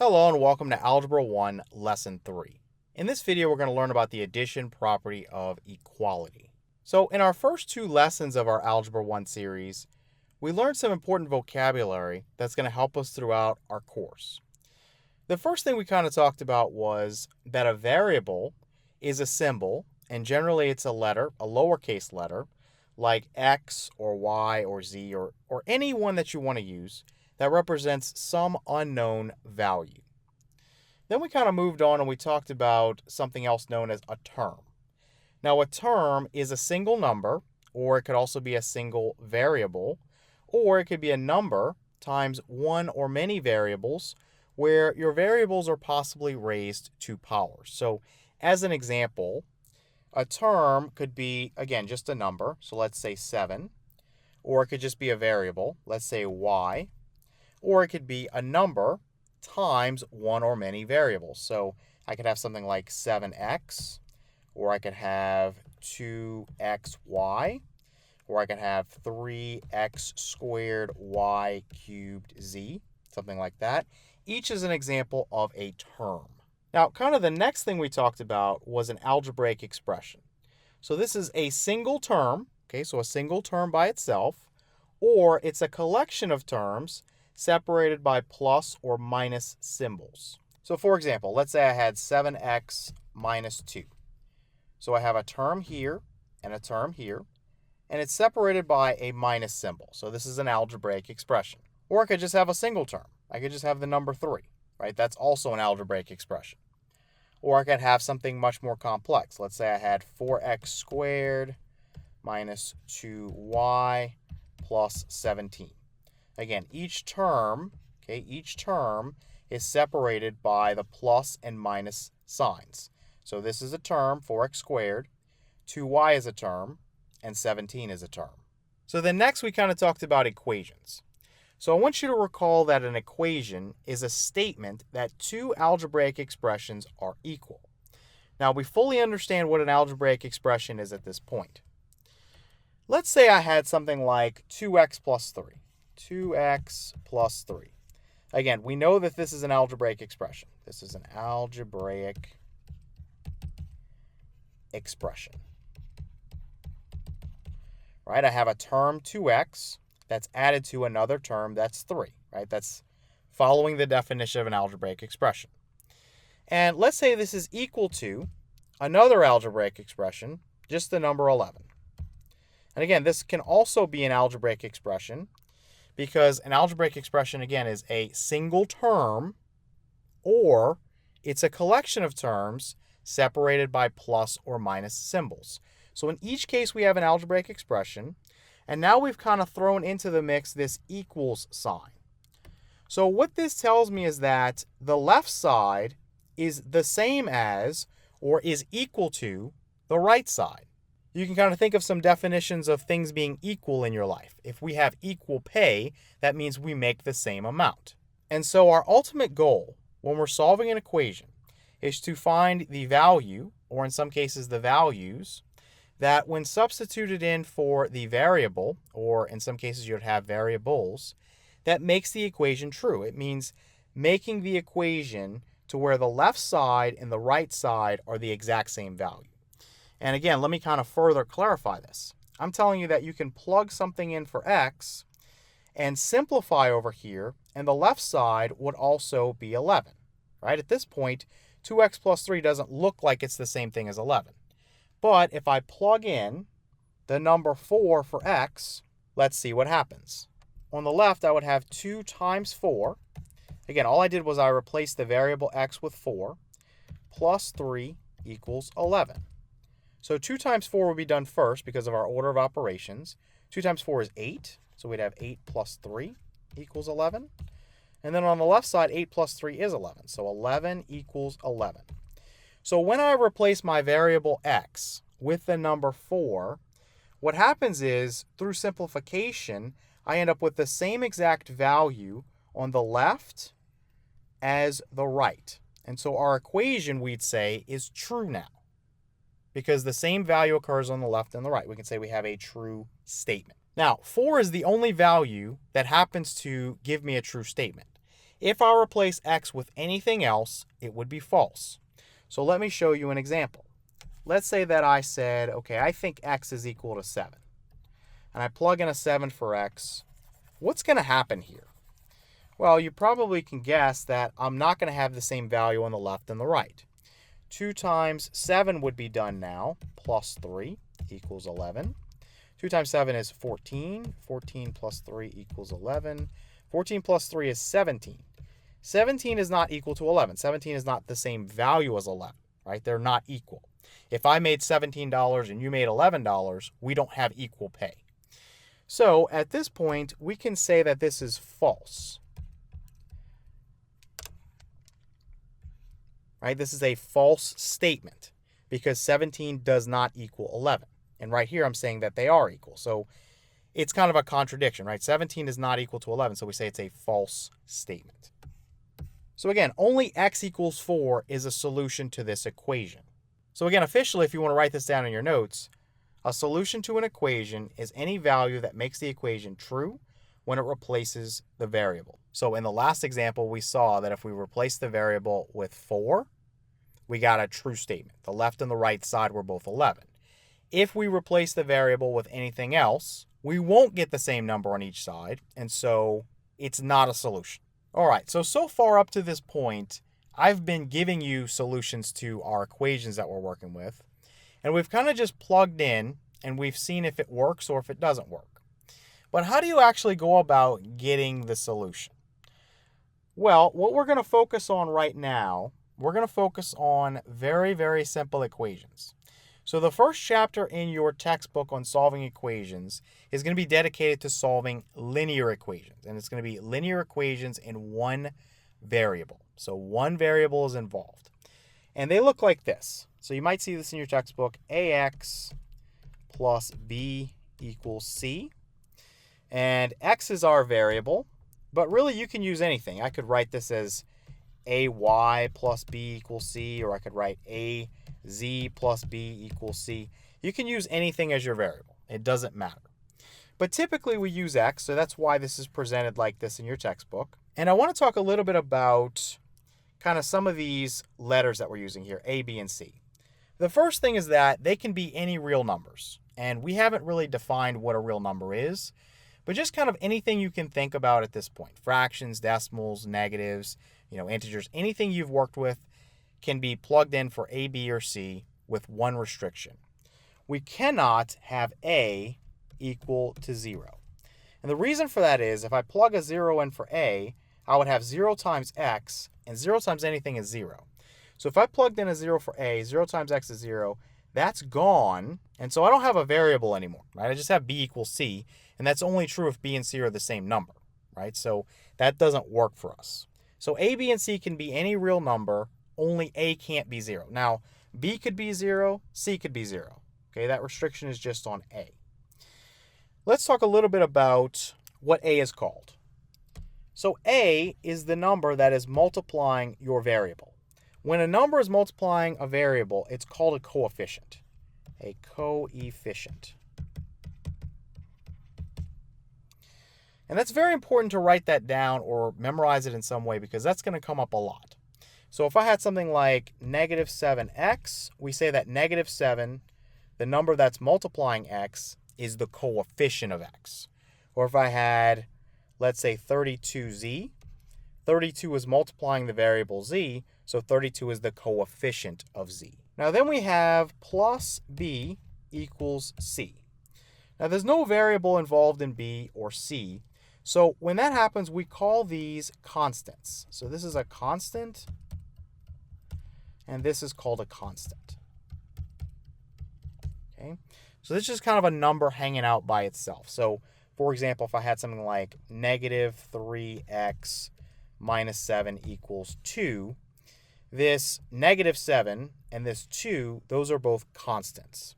Hello and welcome to Algebra 1, Lesson 3. In this video, we're going to learn about the addition property of equality. So in our first two lessons of our Algebra 1 series, we learned some important vocabulary that's going to help us throughout our course. The first thing we kind of talked about was that a variable is a symbol, and generally it's a letter, a lowercase letter, like X or Y or Z or any one that you want to use that represents some unknown value. Then we kind of moved on and we talked about something else known as a term. Now, a term is a single number, or it could also be a single variable, or it could be a number times one or many variables where your variables are possibly raised to powers. So as an example, a term could be, again, just a number. So let's say 7, or it could just be a variable. Let's say Y. Or it could be a number times one or many variables. So I could have something like 7x, or I could have 2xy, or I could have 3x squared y cubed z, something like that. Each is an example of a term. Now, kind of the next thing we talked about was an algebraic expression. So this is a single term, okay, so a single term by itself, or it's a collection of terms separated by plus or minus symbols. So for example, let's say I had 7x minus 2. So I have a term here and a term here, and it's separated by a minus symbol. So this is an algebraic expression. Or I could just have a single term. I could just have the number 3, right? That's also an algebraic expression. Or I could have something much more complex. Let's say I had 4x squared minus 2y plus 17. Again, each term is separated by the plus and minus signs. So this is a term, 4x squared, 2y is a term, and 17 is a term. So then next we kind of talked about equations. So I want you to recall that an equation is a statement that two algebraic expressions are equal. Now we fully understand what an algebraic expression is at this point. Let's say I had something like 2x plus 3. 2x plus 3. Again, we know that this is an algebraic expression. This is an algebraic expression. Right? I have a term 2x that's added to another term that's 3. Right? That's following the definition of an algebraic expression. And let's say this is equal to another algebraic expression, just the number 11. And again, this can also be an algebraic expression because an algebraic expression, again, is a single term, or it's a collection of terms separated by plus or minus symbols. So in each case, we have an algebraic expression, and now we've kind of thrown into the mix this equals sign. So what this tells me is that the left side is the same as or is equal to the right side. You can kind of think of some definitions of things being equal in your life. If we have equal pay, that means we make the same amount. And so our ultimate goal when we're solving an equation is to find the value, or in some cases the values, that when substituted in for the variable, or in some cases you'd have variables, that makes the equation true. It means making the equation to where the left side and the right side are the exact same value. And again, let me kind of further clarify this. I'm telling you that you can plug something in for x and simplify over here, and the left side would also be 11. Right? At this point, 2x plus 3 doesn't look like it's the same thing as 11. But if I plug in the number 4 for x, let's see what happens. On the left, I would have 2 times 4. Again, all I did was I replaced the variable x with 4, plus 3 equals 11. So 2 times 4 will be done first because of our order of operations. 2 times 4 is 8, so we'd have 8 plus 3 equals 11. And then on the left side, 8 plus 3 is 11, so 11 equals 11. So when I replace my variable x with the number 4, what happens is, through simplification, I end up with the same exact value on the left as the right. And so our equation, we'd say, is true now, because the same value occurs on the left and the right. We can say we have a true statement. Now, 4 is the only value that happens to give me a true statement. If I replace x with anything else, it would be false. So let me show you an example. Let's say that I said, okay, I think x is equal to 7. And I plug in a 7 for x. What's going to happen here? Well, you probably can guess that I'm not going to have the same value on the left and the right. 2 times 7 would be done now, plus 3 equals 11. 2 times 7 is 14. 14 plus 3 equals 11. 14 plus 3 is 17. 17 is not equal to 11. 17 is not the same value as 11, right? They're not equal. If I made $17 and you made $11, we don't have equal pay. So at this point, we can say that this is false. Right? This is a false statement because 17 does not equal 11. And right here, I'm saying that they are equal. So it's kind of a contradiction, right? 17 is not equal to 11, so we say it's a false statement. So again, only x equals 4 is a solution to this equation. So again, officially, if you want to write this down in your notes, a solution to an equation is any value that makes the equation true when it replaces the variable. So in the last example, we saw that if we replace the variable with 4, we got a true statement. The left and the right side were both 11. If we replace the variable with anything else, we won't get the same number on each side, and so it's not a solution. All right, so far up to this point, I've been giving you solutions to our equations that we're working with, and we've kind of just plugged in, and we've seen if it works or if it doesn't work. But how do you actually go about getting the solution? Well, what we're going to focus on right now, we're going to focus on very, very simple equations. So the first chapter in your textbook on solving equations is going to be dedicated to solving linear equations. And it's going to be linear equations in one variable. So one variable is involved. And they look like this. So you might see this in your textbook. ax plus b equals c. And x is our variable. But really, you can use anything. I could write this as ay plus b equals c, or I could write az plus b equals c. You can use anything as your variable. It doesn't matter. But typically we use x, so that's why this is presented like this in your textbook. And I want to talk a little bit about kind of some of these letters that we're using here, a, b, and c. The first thing is that they can be any real numbers. And we haven't really defined what a real number is, but just kind of anything you can think about at this point. Fractions, decimals, negatives, integers, anything you've worked with can be plugged in for a, b, or c with one restriction. We cannot have a equal to 0. And the reason for that is if I plug a 0 in for a, I would have 0 times x, and 0 times anything is 0. So if I plugged in a 0 for a, 0 times x is 0, that's gone, and so I don't have a variable anymore, right? I just have b equals c, and that's only true if b and c are the same number, right? So that doesn't work for us. So a, b, and c can be any real number, only a can't be 0. Now, b could be 0, c could be 0. Okay, that restriction is just on a. Let's talk a little bit about what a is called. So a is the number that is multiplying your variable. When a number is multiplying a variable, it's called a coefficient. A coefficient. And that's very important to write that down or memorize it in some way because that's going to come up a lot. So if I had something like negative 7x, we say that negative 7, the number that's multiplying x, is the coefficient of x. Or if I had, let's say, 32z, 32 is multiplying the variable z, so 32 is the coefficient of z. Now then we have plus b equals c. Now there's no variable involved in b or c, so when that happens, we call these constants. So this is a constant, and this is called a constant. Okay, so this is just kind of a number hanging out by itself. So for example, if I had something like negative 3x minus 7 equals 2, this negative 7 and this 2, those are both constants.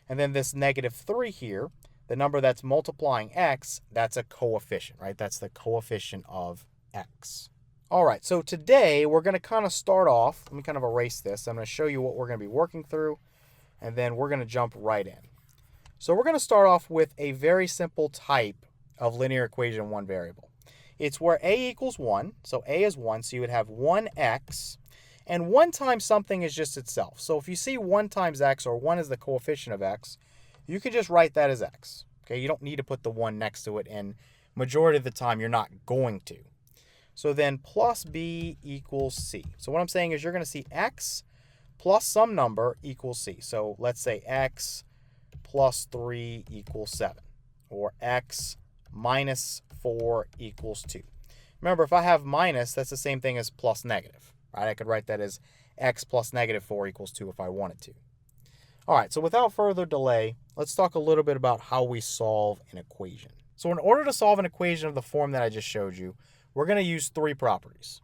And then this negative 3 here, the number that's multiplying x, that's a coefficient, right? That's the coefficient of x. All right, so today we're going to kind of start off. Let me kind of erase this. I'm going to show you what we're going to be working through, and then we're going to jump right in. So we're going to start off with a very simple type of linear equation in one variable. It's where a equals 1. So a is 1. So you would have 1x. And 1 times something is just itself. So if you see 1 times x, or 1 is the coefficient of x, you can just write that as x. Okay, you don't need to put the 1 next to it, and majority of the time you're not going to. So then plus b equals c. So what I'm saying is you're going to see x plus some number equals c. So let's say x plus 3 equals 7, or x minus 4 equals 2. Remember, if I have minus, that's the same thing as plus negative, right? I could write that as x plus negative 4 equals 2 if I wanted to. All right, so without further delay, let's talk a little bit about how we solve an equation. So in order to solve an equation of the form that I just showed you, we're going to use 3 properties.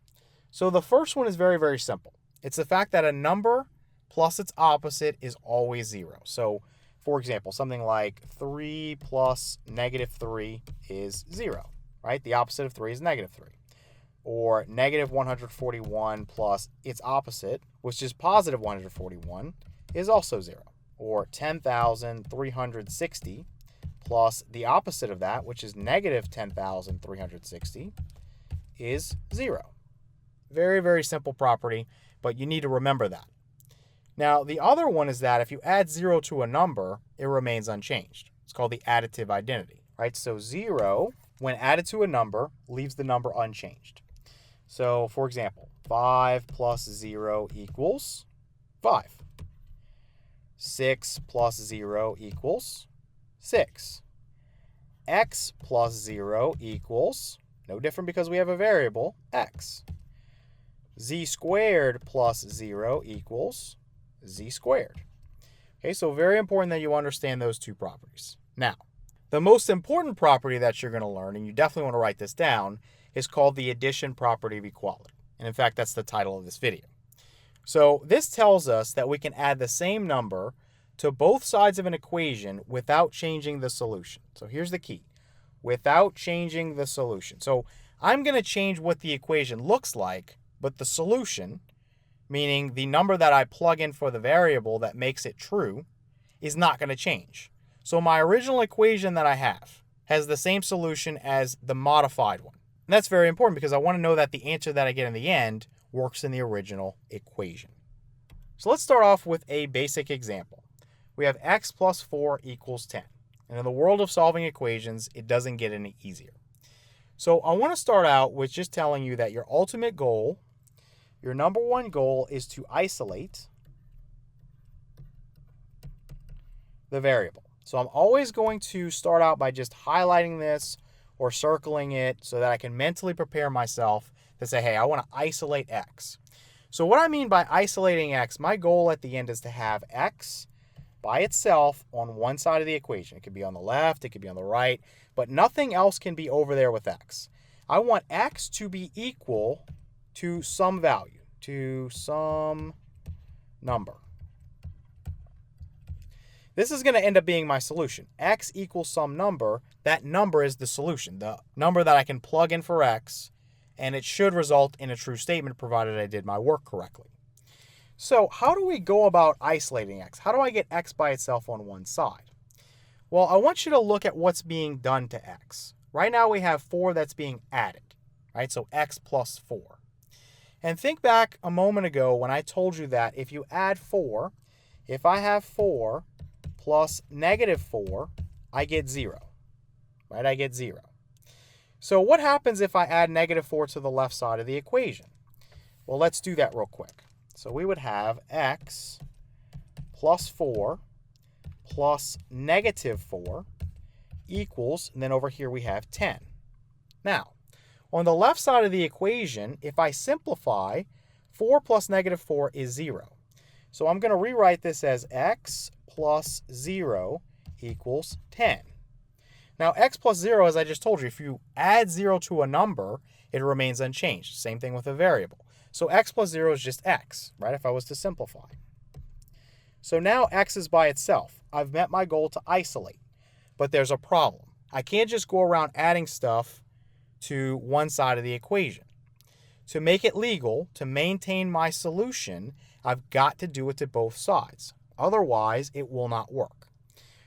So the first one is very, very simple. It's the fact that a number plus its opposite is always 0. So for example, something like 3 plus negative 3 is 0, right? The opposite of 3 is negative 3. Or negative 141 plus its opposite, which is positive 141, is also 0. Or 10,360 plus the opposite of that, which is negative 10,360, is 0. Very, very simple property, but you need to remember that. Now, the other one is that if you add 0 to a number, it remains unchanged. It's called the additive identity, right? So 0, when added to a number, leaves the number unchanged. So, for example, 5 plus 0 equals 5. 6 plus 0 equals 6. X plus 0 equals, no different because we have a variable, x. Z squared plus 0 equals z squared. Okay, so very important that you understand those 2 properties. Now, the most important property that you're going to learn, and you definitely want to write this down, is called the addition property of equality. And in fact, that's the title of this video. So this tells us that we can add the same number to both sides of an equation without changing the solution. So here's the key. Without changing the solution. So I'm going to change what the equation looks like, but the solution, meaning the number that I plug in for the variable that makes it true, is not going to change. So my original equation that I have has the same solution as the modified one. And that's very important because I want to know that the answer that I get in the end works in the original equation. So let's start off with a basic example. We have x plus 4 equals 10. And in the world of solving equations, it doesn't get any easier. So I want to start out with just telling you that your ultimate goal, your number one goal, is to isolate the variable. So I'm always going to start out by just highlighting this or circling it so that I can mentally prepare myself to say, hey, I want to isolate x. So what I mean by isolating x, my goal at the end is to have x by itself on one side of the equation. It could be on the left, it could be on the right, but nothing else can be over there with x. I want x to be equal to some value, to some number. This is going to end up being my solution. X equals some number. That number is the solution, the number that I can plug in for x, and it should result in a true statement provided I did my work correctly. So how do we go about isolating x? How do I get x by itself on one side? Well, I want you to look at what's being done to x. Right now we have 4 that's being added, right? So x plus 4. And think back a moment ago when I told you that if you add 4, if I have 4 plus negative 4, I get 0, right? I get 0. So what happens if I add negative 4 to the left side of the equation? Well, let's do that real quick. So we would have x plus 4 plus negative 4 equals, and then over here we have 10. Now, on the left side of the equation, if I simplify, 4 plus negative 4 is 0. So I'm going to rewrite this as x plus 0 equals 10. Now, x plus 0, as I just told you, if you add 0 to a number, it remains unchanged. Same thing with a variable. So x plus 0 is just x, right, if I was to simplify. So now x is by itself. I've met my goal to isolate. But there's a problem. I can't just go around adding stuff to one side of the equation. To make it legal, to maintain my solution, I've got to do it to both sides. Otherwise, it will not work.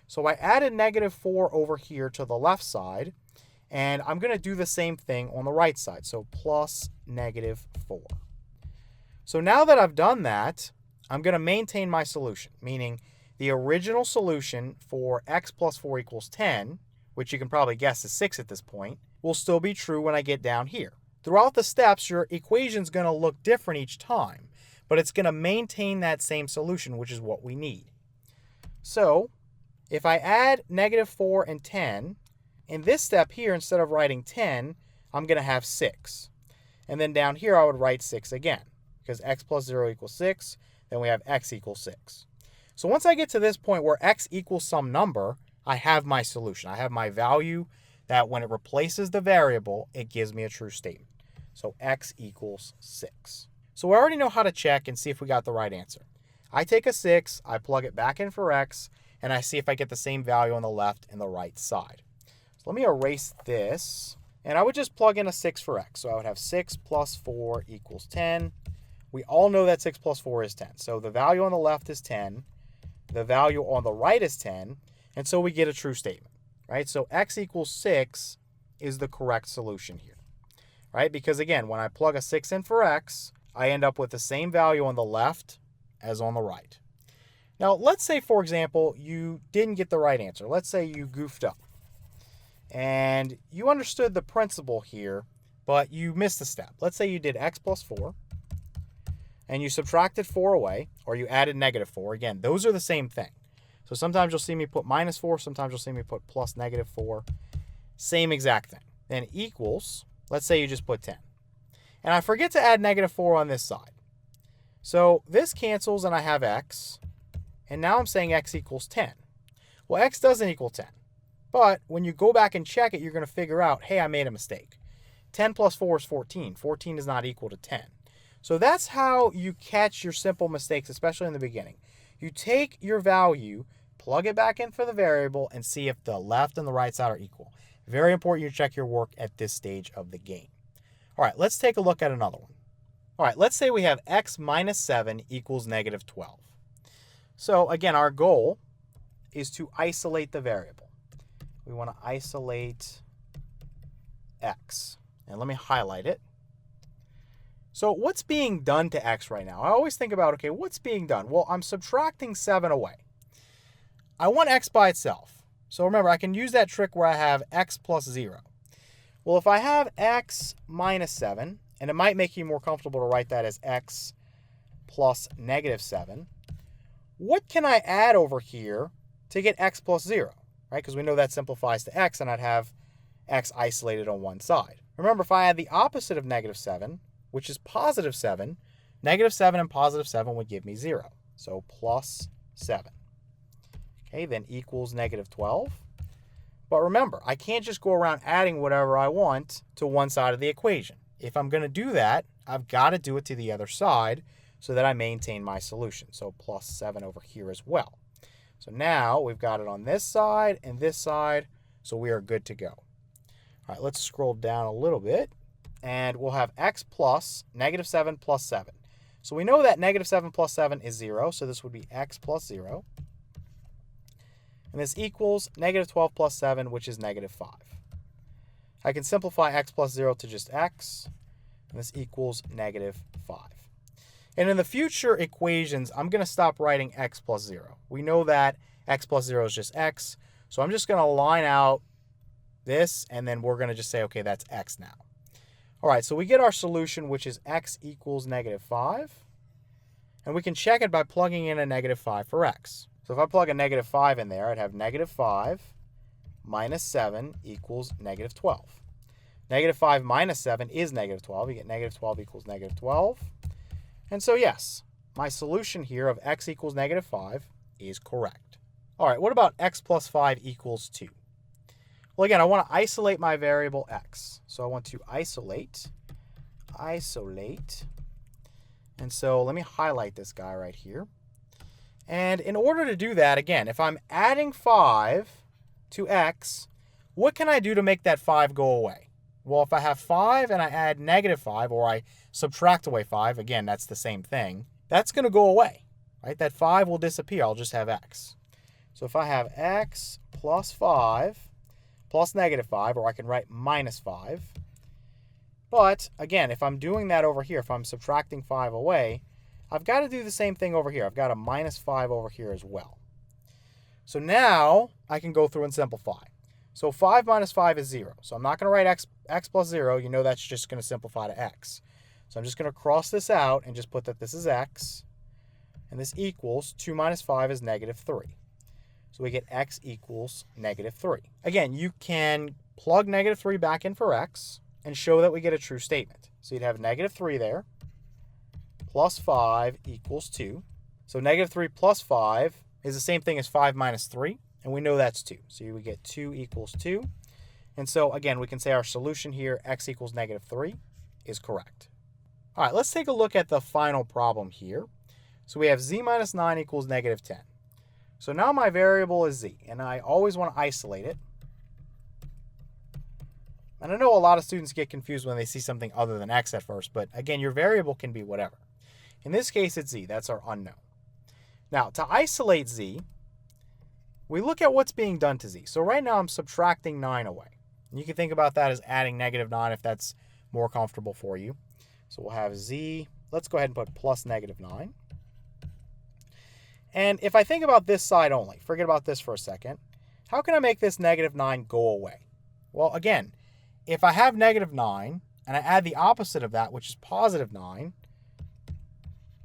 So I added negative 4 over here to the left side, And I'm going to do the same thing on the right side. So plus -4. So now that I've done that, I'm going to maintain my solution, meaning the original solution for x plus 4 equals 10, which you can probably guess is 6 at this point, will still be true when I get down here. Throughout the steps, your equation's going to look different each time, but it's going to maintain that same solution, which is what we need. So if I add -4 and 10, in this step here, instead of writing 10, I'm going to have 6. And then down here, I would write 6 again, because x plus 0 equals 6. Then we have x equals 6. So once I get to this point where x equals some number, I have my solution. I have my value that when it replaces the variable, it gives me a true statement. So x equals 6. So we already know how to check and see if we got the right answer. I take a 6, I plug it back in for x, and I see if I get the same value on the left and the right side. So let me erase this, and I would just plug in a 6 for x. So I would have 6 plus 4 equals 10. We all know that 6 plus 4 is 10. So the value on the left is 10. The value on the right is 10. And so we get a true statement, right? So x equals 6 is the correct solution here, right? Because again, when I plug a 6 in for x, I end up with the same value on the left as on the right. Now, let's say, for example, you didn't get the right answer. Let's say you goofed up. And you understood the principle here, but you missed a step. Let's say you did x plus 4. And you subtracted 4 away, or you added -4. Again, those are the same thing. So sometimes you'll see me put -4, sometimes you'll see me put plus -4. Same exact thing. Then equals, let's say you just put 10. And I forget to add -4 on this side. So this cancels and I have x. And now I'm saying x equals 10. Well, x doesn't equal 10. But when you go back and check it, you're going to figure out, hey, I made a mistake. 10 plus 4 is 14. 14 is not equal to 10. So that's how you catch your simple mistakes, especially in the beginning. You take your value, plug it back in for the variable, and see if the left and the right side are equal. Very important you check your work at this stage of the game. All right, let's take a look at another one. All right, let's say we have x minus 7 equals -12. So again, our goal is to isolate the variable. We want to isolate x. And let me highlight it. So what's being done to x right now? I always think about, okay, what's being done? Well, I'm subtracting 7 away. I want x by itself. So remember, I can use that trick where I have x plus 0. Well, if I have x minus 7, and it might make you more comfortable to write that as x plus -7, what can I add over here to get x plus 0, right? Because we know that simplifies to x, and I'd have x isolated on one side. Remember, if I add the opposite of -7, which is +7, -7 and +7 would give me 0. So plus 7. Okay, then equals -12. But remember, I can't just go around adding whatever I want to one side of the equation. If I'm going to do that, I've got to do it to the other side so that I maintain my solution. So plus 7 over here as well. So now we've got it on this side and this side, so we are good to go. All right, let's scroll down a little bit. And we'll have x plus -7 plus 7. So we know that -7 plus 7 is 0, so this would be x plus 0. And this equals -12 plus 7, which is -5. I can simplify x plus 0 to just x, and this equals -5. And in the future equations, I'm going to stop writing x plus 0. We know that x plus 0 is just x, so I'm just going to line out this, and then we're going to just say, okay, that's x now. All right, so we get our solution, which is x equals -5. And we can check it by plugging in a -5 for x. So if I plug a -5 in there, I'd have -5 minus 7 equals -12. -5 minus 7 is -12. You get -12 equals -12. And so yes, my solution here of x equals -5 is correct. All right, what about x plus 5 equals 2? Well, again, I want to isolate my variable x. So I want to isolate. And so let me highlight this guy right here. And in order to do that, again, if I'm adding 5 to x, what can I do to make that 5 go away? Well, if I have 5 and I add -5, or I subtract away 5, again, that's the same thing, that's going to go away, right? That 5 will disappear. I'll just have x. So if I have x plus 5, plus negative 5, or I can write minus 5. But, again, if I'm doing that over here, if I'm subtracting 5 away, I've got to do the same thing over here. I've got a minus 5 over here as well. So now I can go through and simplify. So 5 minus 5 is 0. So I'm not going to write x plus 0. You know that's just going to simplify to x. So I'm just going to cross this out and just put that this is x. And this equals 2 minus 5 is negative 3. So we get x equals negative 3. Again, you can plug negative 3 back in for x and show that we get a true statement. So you'd have negative 3 there, plus 5 equals 2. So negative 3 plus 5 is the same thing as 5 minus 3, and we know that's 2. So we get 2 equals 2. And so, again, we can say our solution here, x equals negative 3, is correct. All right, let's take a look at the final problem here. So we have z minus 9 equals negative 10. So now my variable is z, and I always want to isolate it. And I know a lot of students get confused when they see something other than x at first, but again, your variable can be whatever. In this case, it's z. That's our unknown. Now, to isolate z, we look at what's being done to z. So right now, I'm subtracting 9 away. And you can think about that as adding negative 9 if that's more comfortable for you. So we'll have z. Let's go ahead and put plus negative 9. And if I think about this side only, forget about this for a second, how can I make this negative 9 go away? Well, again, if I have negative 9 and I add the opposite of that, which is positive 9,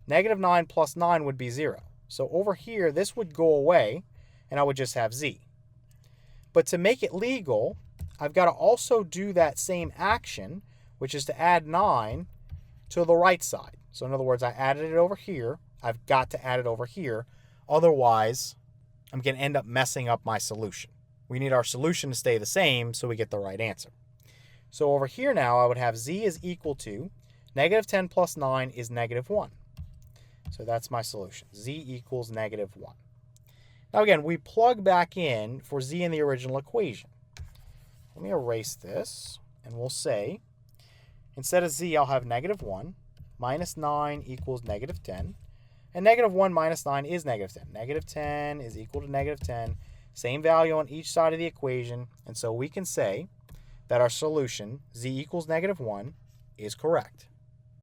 negative 9 plus 9 would be 0. So over here, this would go away, and I would just have z. But to make it legal, I've got to also do that same action, which is to add 9 to the right side. So in other words, I added it over here. I've got to add it over here. Otherwise, I'm going to end up messing up my solution. We need our solution to stay the same so we get the right answer. So over here now, I would have z is equal to negative 10 plus 9 is negative 1. So that's my solution. Z equals negative 1. Now again, we plug back in for z in the original equation. Let me erase this, and we'll say, instead of z, I'll have negative 1, minus 9 equals negative 10, and negative 1 minus 9 is negative 10. Negative 10 is equal to negative 10. Same value on each side of the equation, and so we can say that our solution, z equals negative 1, is correct.